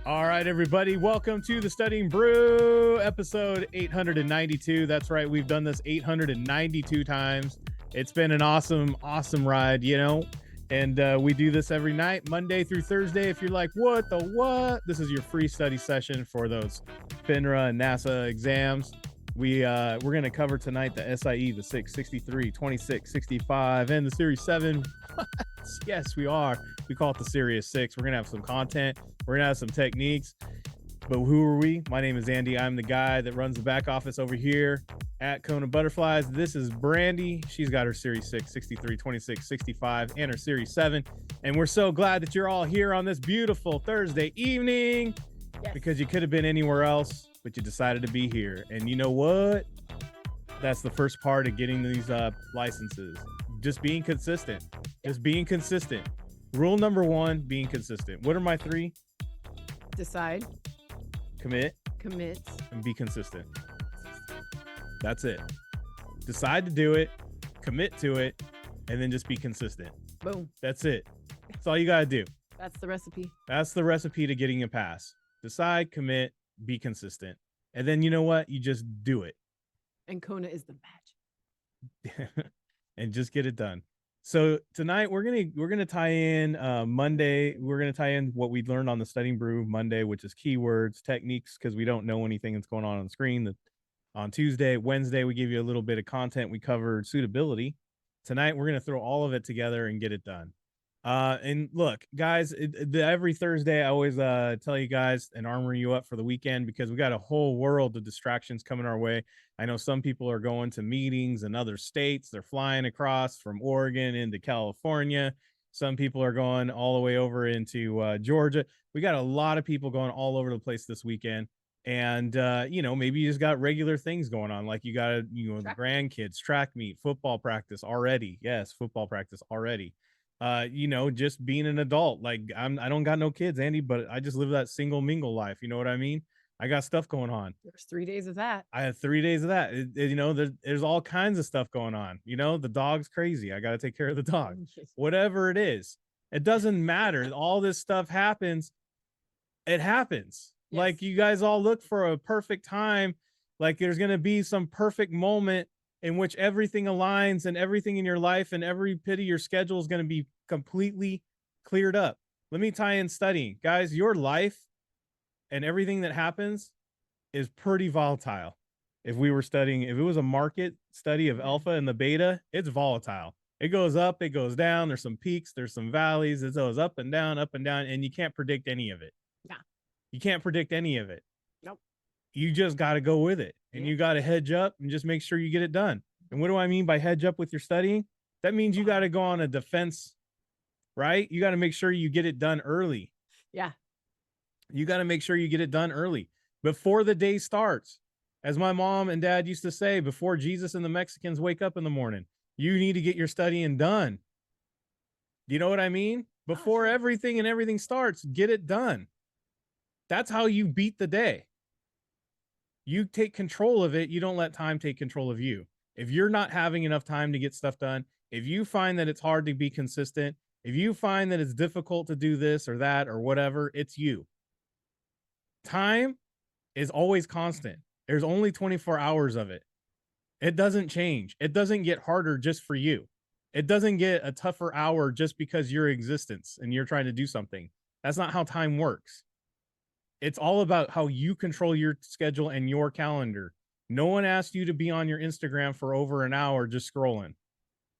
All right, everybody, welcome to the Studying Brew, episode 892. That's right, we've done this 892 times. It's been an awesome ride, and we do this every night, Monday through Thursday. If you're like, what the what? This is your free study session for those FINRA and NASA exams. We're going to cover tonight the SIE, the 6, 63, 26, 65, and the Series 7. Yes, we are. We call it the Series 6. We're going to have some content. We're going to have some techniques. But who are we? My name is Andy. I'm the guy that runs the back office over here at KonaButterflyz. This is Brandy. She's got her Series 6, 63, 26, 65, and her Series 7. And we're so glad that you're all here on this beautiful Thursday evening. Yes. Because you could have been anywhere else, but you decided to be here. And you know what? That's the first part of getting these licenses. Just being consistent. Just being consistent. Rule number 1, being consistent. What are my 3? Decide. Commit. And be consistent. That's it. Decide to do it, commit to it, and then just be consistent. Boom. That's it. That's all you got to do. That's the recipe. That's the recipe to getting a pass. Decide, commit, be consistent. And then you know what? You just do it. And Kona is the magic. And just get it done. So tonight we're gonna tie in Monday. We're gonna tie in what we learned on the Studying Brew Monday, which is keywords, techniques, because we don't know anything that's going on the screen. On Tuesday, Wednesday, we give you a little bit of content. We covered suitability. Tonight we're gonna throw all of it together and get it done. And look, guys, every Thursday I always tell you guys and armor you up for the weekend because we got a whole world of distractions coming our way. I know some people are going to meetings in other states. They're flying across from Oregon into California. Some people are going all the way over into Georgia. We got a lot of people going all over the place this weekend. And, maybe you just got regular things going on. Like you got, the grandkids, track meet, football practice already. Yes, football practice already. Just being an adult. Like I don't got no kids, Andy, but I just live that single mingle life. You know what I mean? I got stuff going on. There's 3 days of that. I had 3 days of that. There's all kinds of stuff going on. The dog's crazy. I got to take care of the dog. Whatever it is, it doesn't matter. All this stuff happens. It happens. Yes. Like you guys all look for a perfect time. Like there's going to be some perfect moment in which everything aligns and everything in your life and every bit of your schedule is going to be completely cleared up. Let me tie in studying. Guys, your life and everything that happens is pretty volatile. If we were studying, if it was a market study of alpha and the beta, it's volatile. It goes up, it goes down. There's some peaks, there's some valleys. It goes up and down, and you can't predict any of it. Yeah. You can't predict any of it. Nope. You just got to go with it. And you got to hedge up and just make sure you get it done. And what do I mean by hedge up with your studying? That means you got to go on a defense, right? You got to make sure you get it done early. Yeah. You got to make sure you get it done early before the day starts. As my mom and dad used to say, before Jesus and the Mexicans wake up in the morning, you need to get your studying done. You know what I mean? Before everything starts, get it done. That's how you beat the day. You take control of it. You don't let time take control of you. If you're not having enough time to get stuff done, if you find that it's hard to be consistent, if you find that it's difficult to do this or that or whatever, it's you. Time is always constant. There's only 24 hours of it. It doesn't change. It doesn't get harder just for you. It doesn't get a tougher hour just because your existence and you're trying to do something. That's not how time works. It's all about how you control your schedule and your calendar. No one asked you to be on your Instagram for over an hour just scrolling,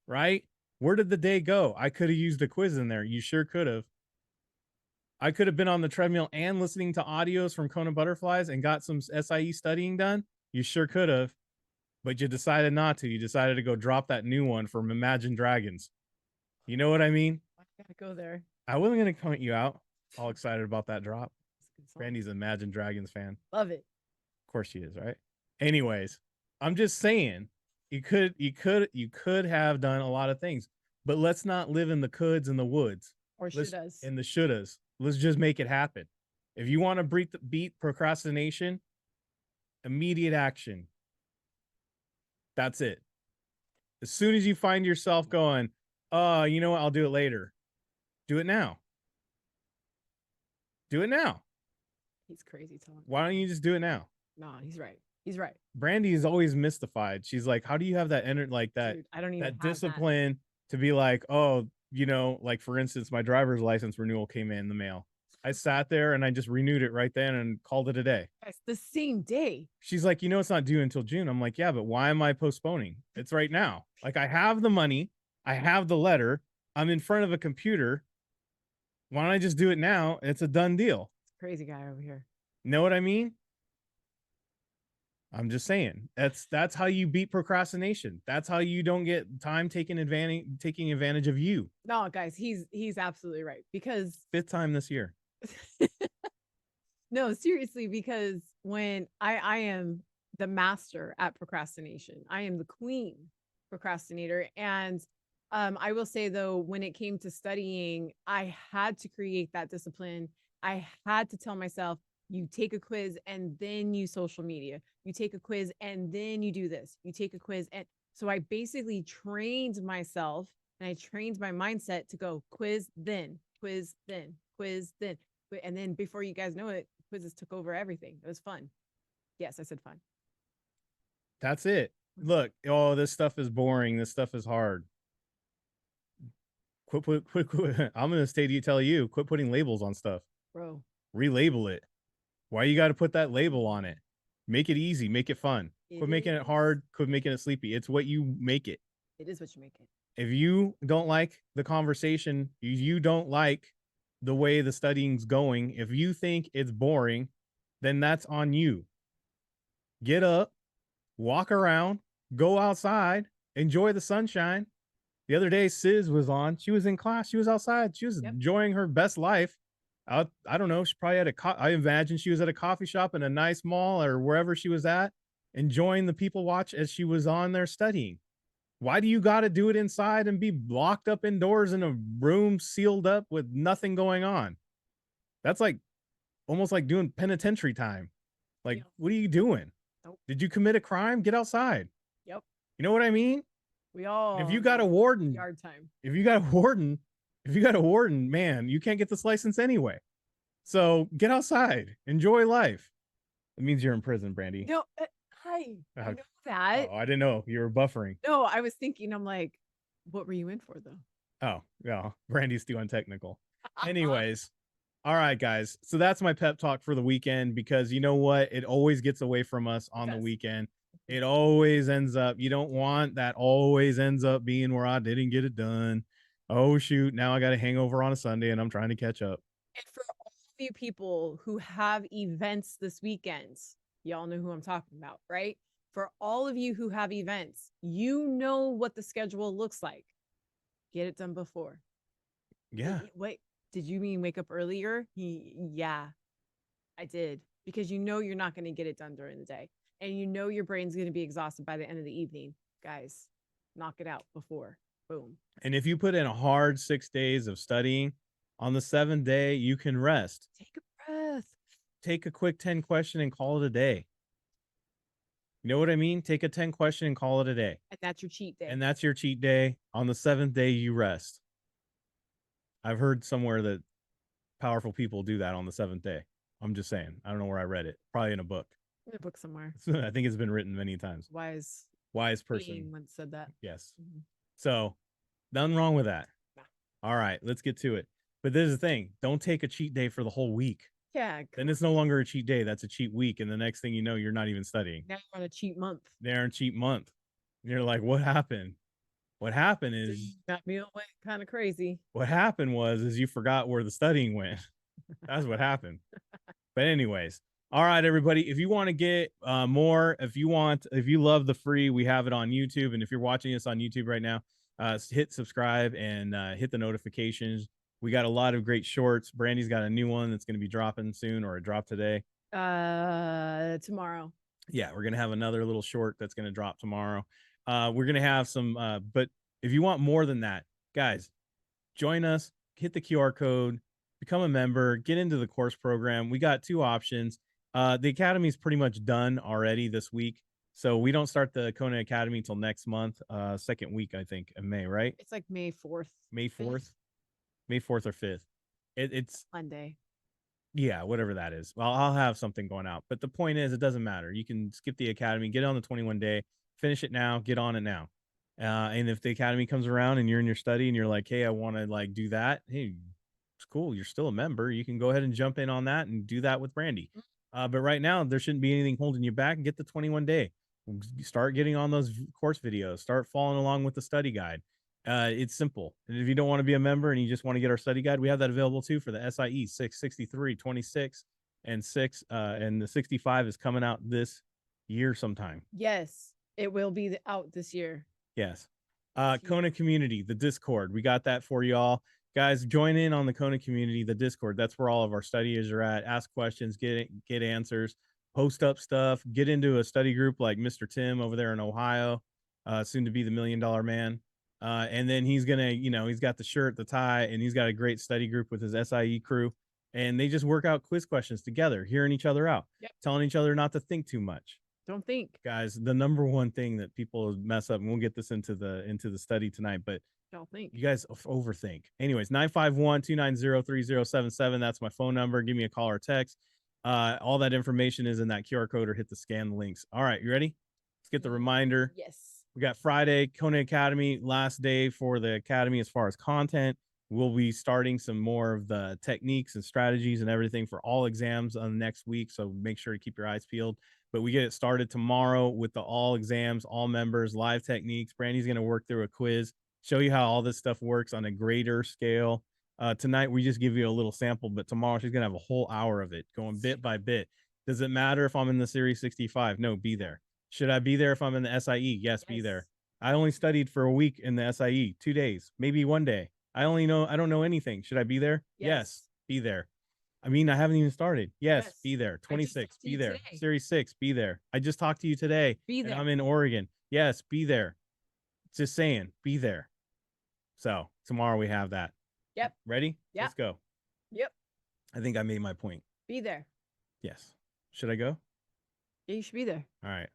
right? Where did the day go? I could have used a quiz in there. You sure could have. I could have been on the treadmill and listening to audios from KonaButterflyz and got some SIE studying done. You sure could have, but you decided not to. You decided to go drop that new one from Imagine Dragons. You know what I mean? I gotta go there. I wasn't going to point you out. All excited about that drop. Brandy's an Imagine Dragons fan. Love it. Of course she is, right? Anyways, I'm just saying you could have done a lot of things, but let's not live in the coulds and the woods. Or shouldas. In the shouldas. Let's just make it happen. If you want to beat procrastination, immediate action. That's it. As soon as you find yourself going, you know what, I'll do it later. Do it now. Do it now. He's crazy telling. Why don't you just do it now? No, he's right. He's right. Brandy is always mystified. She's like, how do you have that energy, like that, Dude, I don't even that have discipline to be like, oh, you know, like for instance, my driver's license renewal came in the mail. I sat there and I just renewed it right then and called it a day. that. Guys, the same day. She's like, you know, it's not due until June. I'm like, yeah, but why am I postponing? It's right now. Like, I have the money, I have the letter, I'm in front of a computer. Why don't I just do it now? It's a done deal. Crazy guy over here. Know what I mean? I'm just saying that's how you beat procrastination. That's how you don't get time taking advantage of you. No, guys, he's absolutely right because 5th time this year. no, seriously, because when I am the master at procrastination, I am the queen procrastinator, and I will say though, when it came to studying, I had to create that discipline. I had to tell myself, you take a quiz and then you social media. You take a quiz and then you do this. You take a quiz. And so I basically trained myself and I trained my mindset to go quiz, then quiz, then quiz, then. And then before you guys know it, quizzes took over everything. It was fun. Yes, I said fun. That's it. Look, oh, this stuff is boring. This stuff is hard. Quit. I'm gonna tell you, quit putting labels on stuff. Bro. Relabel it. Why you got to put that label on it? Make it easy. Make it fun. Quit making it hard. Quit making it sleepy. It's what you make it. It is what you make it. If you don't like the conversation, you don't like the way the studying's going, if you think it's boring, then that's on you. Get up, walk around, go outside, enjoy the sunshine. The other day, Sis was on. She was in class. She was outside. She was enjoying her best life. I don't know. She probably had I imagine she was at a coffee shop in a nice mall or wherever she was at, enjoying the people watch as she was on there studying. Why do you got to do it inside and be locked up indoors in a room sealed up with nothing going on? That's like almost like doing penitentiary time. Like, what are you doing? Nope. Did you commit a crime? Get outside. Yep. You know what I mean? We all. If you got a warden, yard time. If you got a warden, man, you can't get this license anyway. So get outside, enjoy life. It means you're in prison, Brandy. No, hi. I know that. Oh, I didn't know you were buffering. No, I was thinking. I'm like, what were you in for though? Oh, yeah, Brandy's too untechnical. Anyways, all right, guys. So that's my pep talk for the weekend because you know what? It always gets away from us on the weekend. It always ends up, you don't want that always ends up being where I didn't get it done. Oh, shoot. Now I got a hangover on a Sunday and I'm trying to catch up. And for all of you people who have events this weekend, y'all know who I'm talking about, right? For all of you who have events, you know what the schedule looks like. Get it done before. Yeah. Wait, did you mean wake up earlier? Yeah, I did. Because you know you're not going to get it done during the day. And you know your brain's going to be exhausted by the end of the evening. Guys, knock it out before. Boom. And if you put in a hard 6 days of studying, on the 7th day, you can rest. Take a breath. Take a quick 10 question and call it a day. You know what I mean? Take a 10 question and call it a day. And that's your cheat day. And that's your cheat day. On the 7th day, you rest. I've heard somewhere that powerful people do that on the 7th day. I'm just saying. I don't know where I read it. Probably in a book. In a book somewhere. I think it's been written many times. Wise person once said that. Yes. Mm-hmm. So nothing wrong with that. Nah. All right, let's get to it. But there's the thing. Don't take a cheat day for the whole week. Yeah. Then it's no longer a cheat day. That's a cheat week. And the next thing you know, you're not even studying. Now you're on a cheat month. They're on a cheat month. And you're like, what happened? What happened is that meal went kind of crazy. What happened is you forgot where the studying went. That's what happened. But anyways, all right, everybody. If you want to get more, if you love the free, we have it on YouTube. And if you're watching us on YouTube right now, hit subscribe and hit the notifications. We got a lot of great shorts. Brandy's got a new one that's going to be dropping soon, or a drop today. Tomorrow. Yeah, we're going to have another little short that's going to drop tomorrow. We're going to have some, but if you want more than that, guys, join us, hit the QR code, become a member, get into the course program. We got 2 options. The Academy is pretty much done already this week. So we don't start the Kona Academy until next month, 2nd week, I think, in May, right? It's like May 4th. May 4th? May 4th or 5th. It's Monday. Yeah, whatever that is. Well, I'll have something going out. But the point is, it doesn't matter. You can skip the academy, get on the 21 day, finish it now, get on it now. And if the academy comes around and you're in your study and you're like, hey, I want to like do that, hey, it's cool. You're still a member. You can go ahead and jump in on that and do that with Brandy. But right now, there shouldn't be anything holding you back. Get the 21 day. Start getting on those course videos. Start following along with the study guide. It's simple. And if you don't want to be a member and you just want to get our study guide, we have that available too for the SIE 6, 63, 26, and 6. And the 65 is coming out this year sometime. Yes, it will be out this year. Yes. Kona community, the Discord. We got that for y'all. Guys, join in on the Kona community, the Discord. That's where all of our studiers are at. Ask questions, get answers, post up stuff, get into a study group like Mr. Tim over there in Ohio, soon to be the $1 million man. And then he's gonna, he's got the shirt, the tie, and he's got a great study group with his SIE crew. And they just work out quiz questions together, hearing each other out, telling each other not to think too much. Don't think. Guys, the number one thing that people mess up, and we'll get this into the study tonight, but don't think. You guys overthink. Anyways, 951-290-3077. That's my phone number. Give me a call or text. All that information is in that QR code or hit the scan links. All right, you ready? Let's get the reminder. Yes. We got Friday, Kona Academy, last day for the Academy as far as content. We'll be starting some more of the techniques and strategies and everything for all exams on next week. So make sure to keep your eyes peeled. But we get it started tomorrow with the all exams, all members, live techniques. Brandy's going to work through a quiz, show you how all this stuff works on a greater scale. Tonight, we just give you a little sample, but tomorrow she's going to have a whole hour of it going bit by bit. Does it matter if I'm in the Series 65? No, be there. Should I be there if I'm in the SIE? Yes, be there. I only studied for a week in the SIE, 2 days, maybe one day. I don't know anything. Should I be there? Yes, be there. I mean, I haven't even started. Yes, be there. 26, be there. Today. Series 6, be there. I just talked to you today. Be there. I'm in Oregon. Yes, be there. Just saying, be there. So tomorrow we have that. Yep. Ready? Yep. Let's go. Yep. I think I made my point. Be there. Yes. Should I go? Yeah, you should be there. All right.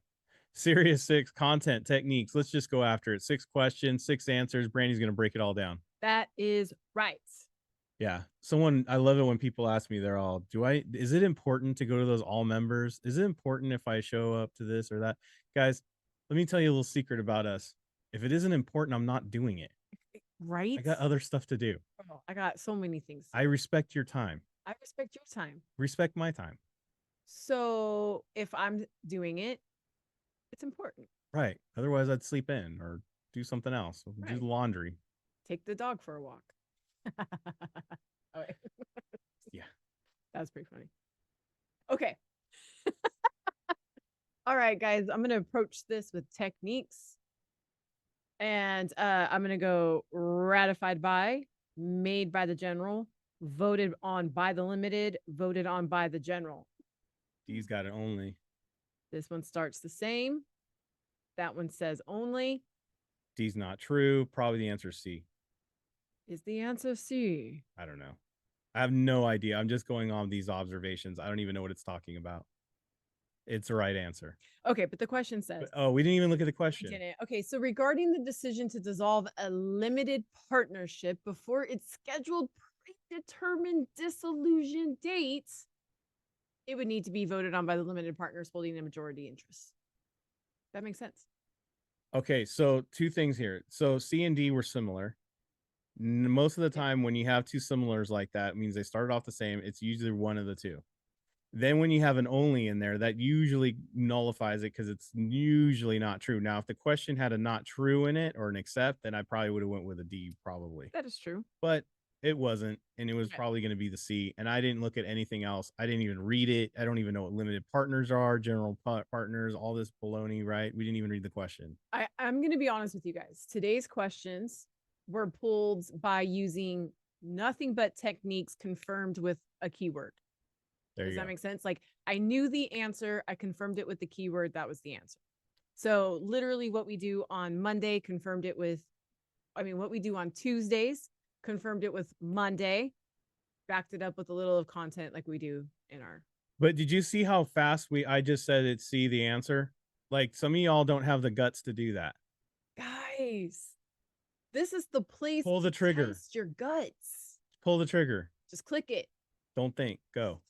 Series 6, content, techniques. Let's just go after it. 6 questions, 6 answers. Brandy's going to break it all down. That is right. Yeah. I love it when people ask me, is it important to go to those all members? Is it important if I show up to this or that? Guys, let me tell you a little secret about us. If it isn't important, I'm not doing it. Right. I got other stuff to do. Oh, I got so many things. I respect your time. I respect your time. Respect my time. So if I'm doing it, it's important. Right. Otherwise, I'd sleep in or do something else. Do the laundry. Take the dog for a walk. Okay. Yeah. That's pretty funny. Okay. All right, guys. I'm going to approach this with techniques. And I'm going to go ratified by, made by the general, voted on by the limited, voted on by the general. D's got it only. This one starts the same. That one says only. D's not true. Probably the answer is C. Is the answer C? I don't know. I have no idea. I'm just going on these observations. I don't even know what it's talking about. It's the right answer. Okay, but the question says... we didn't even look at the question. We didn't. Okay, so regarding the decision to dissolve a limited partnership before its scheduled predetermined dissolution date, it would need to be voted on by the limited partners holding a majority interest. That makes sense. Okay, so 2 things here. So C and D were similar. Most of the time when you have 2 similars like that, it means they started off the same. It's usually one of the 2. Then when you have an only in there, that usually nullifies it because it's usually not true. Now, if the question had a not true in it or an except, then I probably would have went with a D probably. That is true. But it wasn't, and it was probably going to be the C. And I didn't look at anything else. I didn't even read it. I don't even know what limited partners are, general partners, all this baloney, right? We didn't even read the question. I'm going to be honest with you guys. Today's questions were pulled by using nothing but techniques confirmed with a keyword. Does that make sense? Like I knew the answer. I confirmed it with the keyword. That was the answer. So literally what we do on Monday, confirmed it with, what we do on Tuesdays, confirmed it with Monday, backed it up with a little of content like we do in our. But did you see how fast I just said it's C, the answer? Like some of y'all don't have the guts to do that. Guys, this is the place Pull the trigger. Test your guts. Pull the trigger. Just click it. Don't think. Go.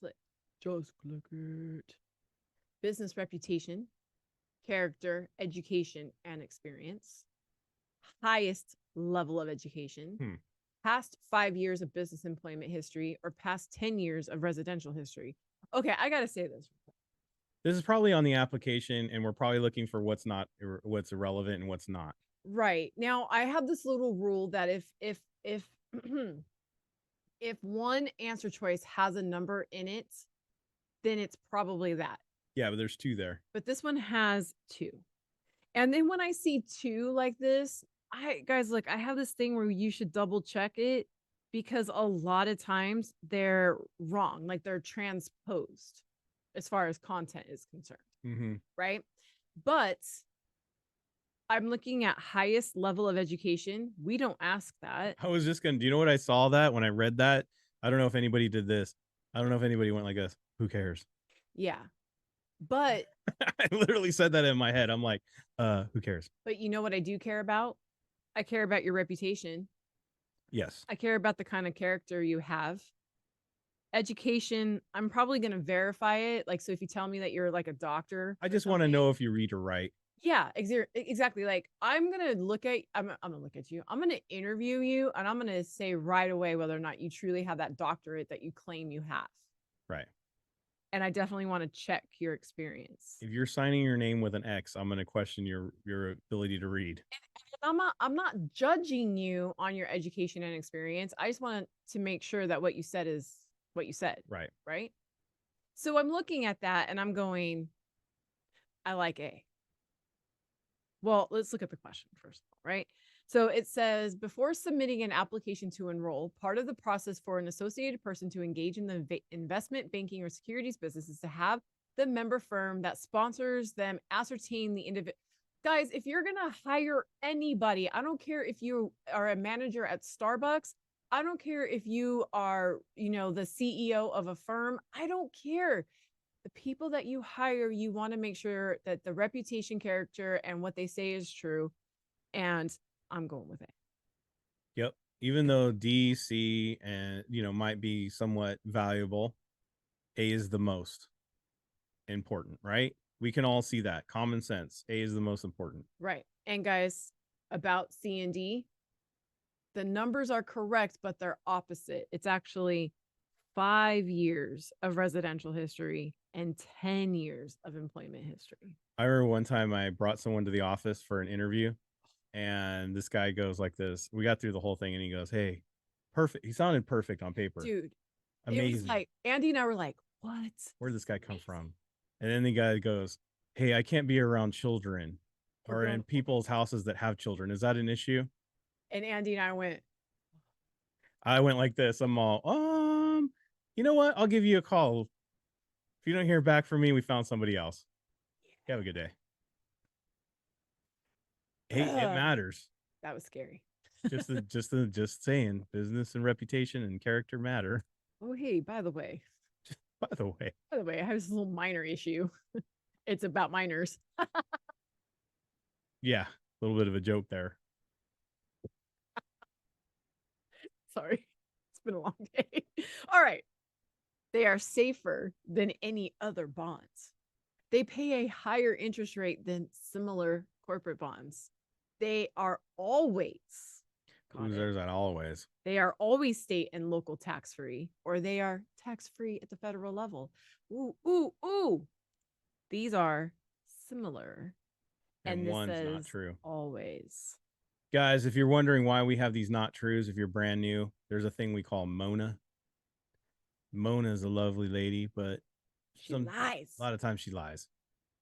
Just click it. Business reputation, character, education, and experience. Highest level of education. Past 5 years of business employment history or past 10 years of residential history. Okay, I got to say this. This is probably on the application, and we're probably looking for what's not, what's irrelevant and what's not. Right. Now, I have this little rule that if if one answer choice has a number in it, then it's probably that. Yeah, but there's 2 there. But this one has 2. And then when I see 2 like this, guys, look, I have this thing where you should double check it because a lot of times they're wrong, like they're transposed as far as content is concerned. Right. But I'm looking at highest level of education. We don't ask that. I was just going to, do you know what I saw that when I read that? I don't know if anybody did this. I don't know if anybody went like this. Who cares? Yeah. But I literally said that in my head. I'm like, who cares? But you know what I do care about? I care about your reputation. Yes. I care about the kind of character you have. Education, I'm probably going to verify it. Like, so if you tell me that you're like a doctor, I just want to know if you read or write. Yeah, exactly. Like, I'm going to look at, I'm going to look at you. I'm going to interview you and I'm going to say right away whether or not you truly have that doctorate that you claim you have. Right. And I definitely want to check your experience. If you're signing your name with an X, I'm going to question your ability to read. I'm not judging you on your education and experience. I just want to make sure that what you said is what you said. Right. Right. So I'm looking at that and I'm going, I like A. Well, let's look at the question first, right? So it says, before submitting an application to enroll, part of the process for an associated person to engage in the investment banking or securities business is to have the member firm that sponsors them ascertain the individual. Guys, if you're going to hire anybody, I don't care if you are a manager at Starbucks. I don't care if you are, the CEO of a firm. I don't care. The people that you hire, you want to make sure that the reputation, character, and what they say is true. And I'm going with it. Yep. Even though D, C, and might be somewhat valuable, A is the most important, right? We can all see that. Common sense. A is the most important. Right. And guys, about C and D, the numbers are correct, but they're opposite. It's actually 5 years of residential history and 10 years of employment history. I remember one time I brought someone to the office for an interview, and this guy goes like this. We got through the whole thing, and he goes, "Hey, perfect." He sounded perfect on paper. Dude, amazing. It was like, Andy and I were like, what? Where did this guy come from? And then the guy goes, "Hey, I can't be around children or in people's houses that have children. Is that an issue?" And Andy and I went like this. I'm all, you know what? I'll give you a call. If you don't hear back from me, we found somebody else. Yeah. Have a good day. Hey, it matters. That was scary. just saying, business and reputation and character matter. Oh, hey, by the way, I have this little minor issue. It's about minors. Yeah, a little bit of a joke there. Sorry, it's been a long day. All right. They are safer than any other bonds. They pay a higher interest rate than similar corporate bonds. They are always. There's that always. They are always state and local tax free, or they are tax free at the federal level. Ooh, ooh, ooh. These are similar. And one's not true. Always. Guys, if you're wondering why we have these not trues, if you're brand new, there's a thing we call Mona. Mona is a lovely lady, but she lies. A lot of times she lies.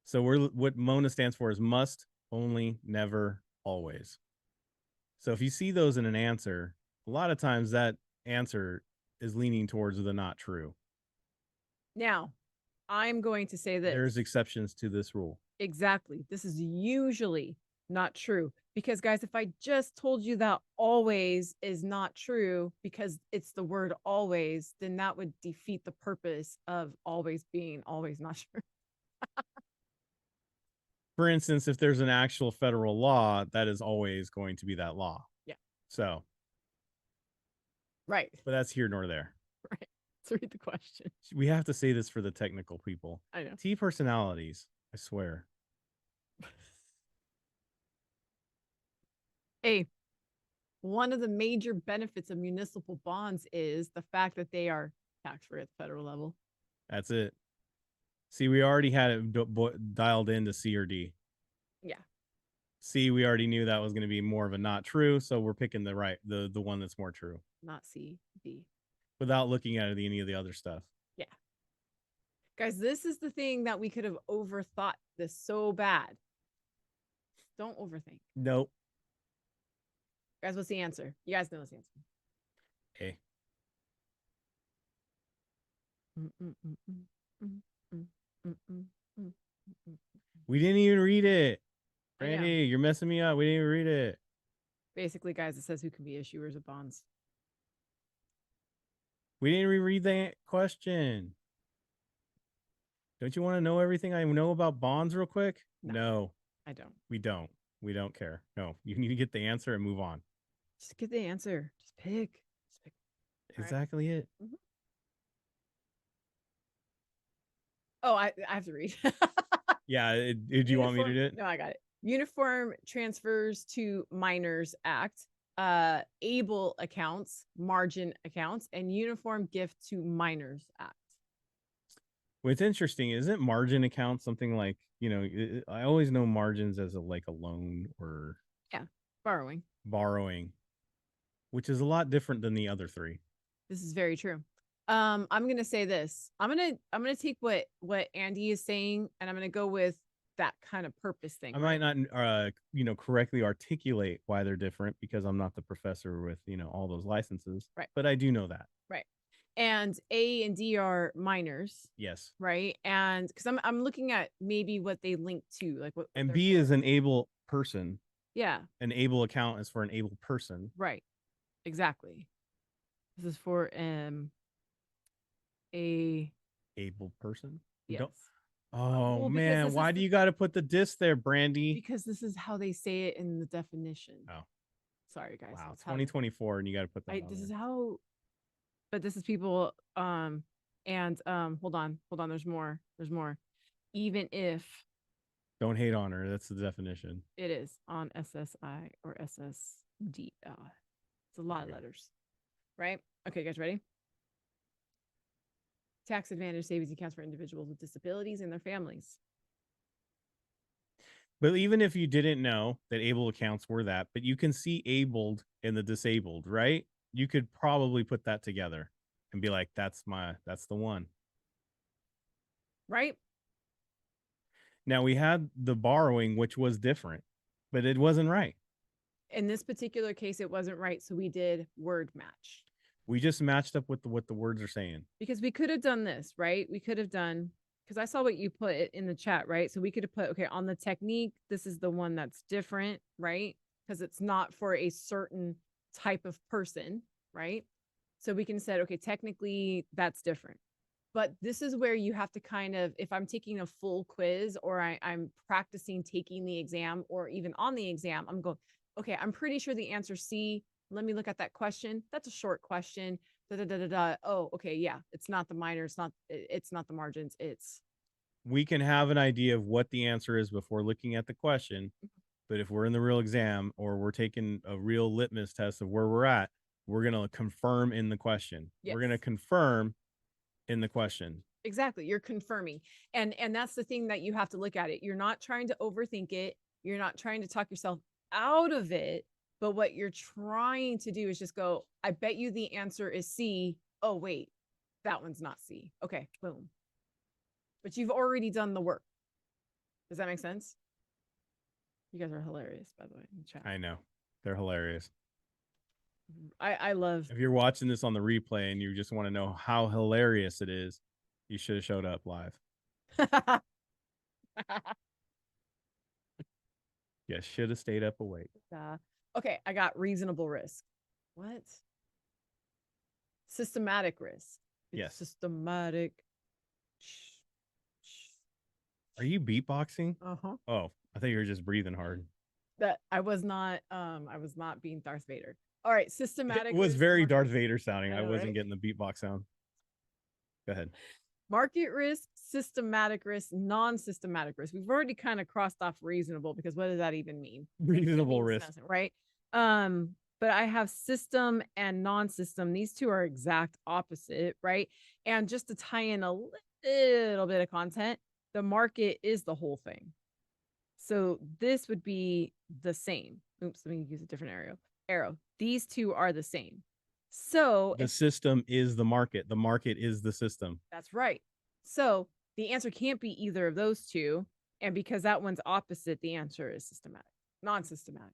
So what Mona stands for is must, only, never, always. So if you see those in an answer, a lot of times that answer is leaning towards the not true. Now, I'm going to say that there's exceptions to this rule. Exactly. This is usually not true because, guys, if I just told you that always is not true because it's the word always, then that would defeat the purpose of always being always not true. For instance, if there's an actual federal law, that is always going to be that law. Yeah. So. Right. But that's here nor there. Right. Let's read the question. We have to say this for the technical people. I know. T personalities. I swear. A. One of the major benefits of municipal bonds is the fact that they are tax-free at the federal level. That's it. See, we already had it dialed into C or D. Yeah. C, we already knew that was going to be more of a not true, so we're picking the one that's more true. Not C, D. Without looking at any of the other stuff. Yeah. Guys, this is the thing that we could have overthought this so bad. Don't overthink. Nope. Guys, what's the answer? You guys know what's the answer. A. We didn't even read it. Brandy, you're messing me up. We didn't even read it. Basically, guys, it says who can be issuers of bonds. We didn't reread the question. Don't you want to know everything I know about bonds real quick? No, I don't. We don't. We don't care. No, you need to get the answer and move on. Just get the answer. Just pick. Exactly it. Mm-hmm. Oh, I have to read. Yeah. Do you want me to do it? No, I got it. Uniform Transfers to Minors Act, ABLE accounts, margin accounts, and Uniform Gift to Minors Act. What's interesting, isn't margin account something like, I always know margins as like a loan or borrowing, which is a lot different than the other three. This is very true. I'm gonna say this. I'm gonna take what Andy is saying, and I'm gonna go with that kind of purpose thing. I might not correctly articulate why they're different because I'm not the professor with all those licenses. Right. But I do know that. Right. And A and D are minors. Yes. Right. And because I'm looking at maybe what they link to, like what and B is an able person. Yeah. An able account is for an able person. Right. Exactly. This is for a able person. Yes. Oh well, man, why do you got to put the dis there, Brandy? Because this is how they say it in the definition. Oh, sorry guys. Wow, 2024, and you got to put that. This is how. But this is people. Hold on. There's more. Even if. Don't hate on her. That's the definition. It is on SSI or SSD. It's a lot of letters, right? Okay, guys, ready? Tax advantage savings accounts for individuals with disabilities and their families. But even if you didn't know that able accounts were that, but you can see abled in the disabled, right? You could probably put that together and be like, that's the one. Right. Now we had the borrowing, which was different, but it wasn't right. In this particular case, it wasn't right. So we did word match. We just matched up with what the words are saying. Because we could have done this, right? We could have done, because I saw what you put in the chat, right? So we could have put, okay, on the technique, this is the one that's different, right? Because it's not for a certain type of person, right? So we can say, okay, technically that's different. But this is where you have to kind of, if I'm taking a full quiz or I'm practicing taking the exam or even on the exam, I'm going, okay, I'm pretty sure the answer C. Let me look at that question. That's a short question. Oh, okay. Yeah. It's not the minor. It's not the margins. We can have an idea of what the answer is before looking at the question. But if we're in the real exam or we're taking a real litmus test of where we're at, we're going to confirm in the question. Yes. We're going to confirm in the question. Exactly. You're confirming. And that's the thing that you have to look at it. You're not trying to overthink it. You're not trying to talk yourself out of it. But what you're trying to do is just go, I bet you the answer is C. Oh, wait, that one's not C. Okay, boom. But you've already done the work. Does that make sense? You guys are hilarious, by the way, in the chat. I know. They're hilarious. I love. If you're watching this on the replay and you just want to know how hilarious it is, you should have showed up live. Yeah, should have stayed up awake. Okay, I got reasonable risk. What? Systematic risk. Yes. Systematic. Are you beatboxing? Uh-huh. Oh, I thought you were just breathing hard. That I was not being Darth Vader. All right, systematic. It was very Darth Vader sounding. I wasn't getting the beatbox sound. Go ahead. Market risk, systematic risk, non-systematic risk. We've already kind of crossed off reasonable, because what does that even mean? Reasonable risk. Nothing, right? But I have system and non-system. These two are exact opposite, right? And just to tie in a little bit of content, the market is the whole thing. So this would be the same. Oops, let me use a different arrow. These two are the same. So the system is the market. The market is the system. That's right. So the answer can't be either of those two. And because that one's opposite, the answer is systematic, non-systematic.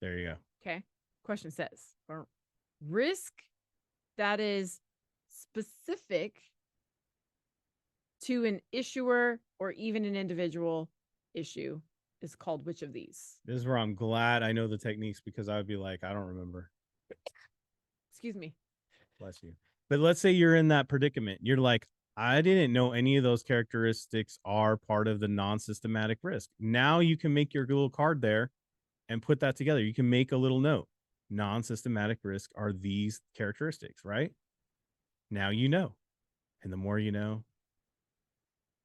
There you go. Okay. Question says, risk that is specific to an issuer or even an individual issue is called which of these? This is where I'm glad I know the techniques, because I would be like, I don't remember. Excuse me. Bless you. But let's say you're in that predicament. You're like, I didn't know any of those characteristics are part of the non-systematic risk. Now you can make your little card there and put that together. You can make a little note. Non-systematic risk are these characteristics, right? Now you know. And the more you know.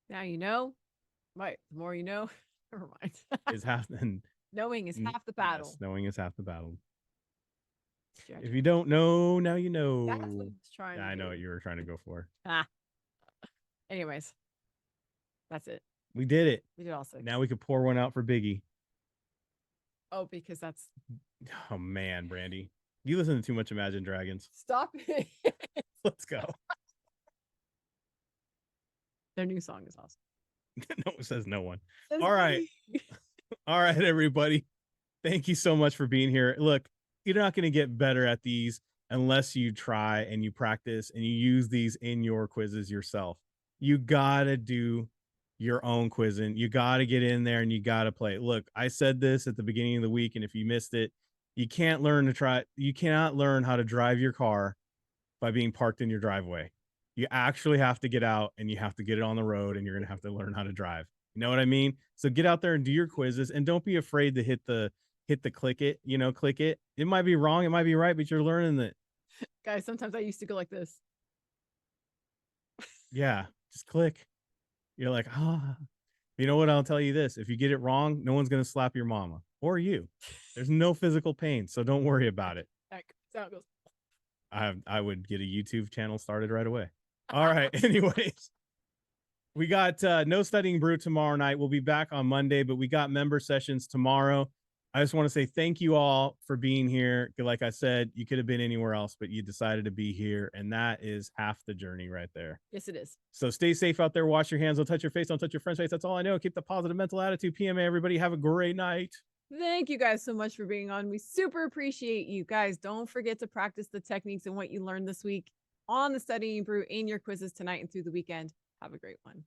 Now you know. Right. The more you know. Never mind. Is half and knowing is half the battle. Yes, knowing is half the battle. Judgment. If you don't know, now you know. That's what I was trying to I know do. what you were trying to go for. Anyways, that's it. We did it. We did all 6. Now we could pour one out for Biggie. Oh, because that's. Oh man, Brandy, you listen to too much Imagine Dragons. Stop it. Let's go. Their new song is awesome. No, it says no one. Says All right. All right, everybody. Thank you so much for being here. Look, you're not going to get better at these unless you try and you practice and you use these in your quizzes yourself. You got to do your own quizzing. You got to get in there and you got to play. Look, I said this at the beginning of the week, and if you missed it, you cannot learn how to drive your car by being parked in your driveway. You actually have to get out and you have to get it on the road, and you're going to have to learn how to drive. You know what I mean? So get out there and do your quizzes, and don't be afraid to hit the click it, click it. It might be wrong. It might be right, but you're learning it. Guys, sometimes I used to go like this. Yeah. Just click. You're like, you know what? I'll tell you this. If you get it wrong, no one's going to slap your mama or you. There's no physical pain. So don't worry about it. Sound goes. I would get a YouTube channel started right away. All right. Anyways, we got no Studying Brew tomorrow night. We'll be back on Monday, but we got member sessions tomorrow. I just want to say thank you all for being here. Like I said, you could have been anywhere else, but you decided to be here. And that is half the journey right there. Yes, it is. So stay safe out there. Wash your hands. Don't touch your face. Don't touch your friend's face. That's all I know. Keep the positive mental attitude. PMA, everybody. Have a great night. Thank you guys so much for being on. We super appreciate you guys. Don't forget to practice the techniques and what you learned this week on the Studying Brew in your quizzes tonight and through the weekend. Have a great one.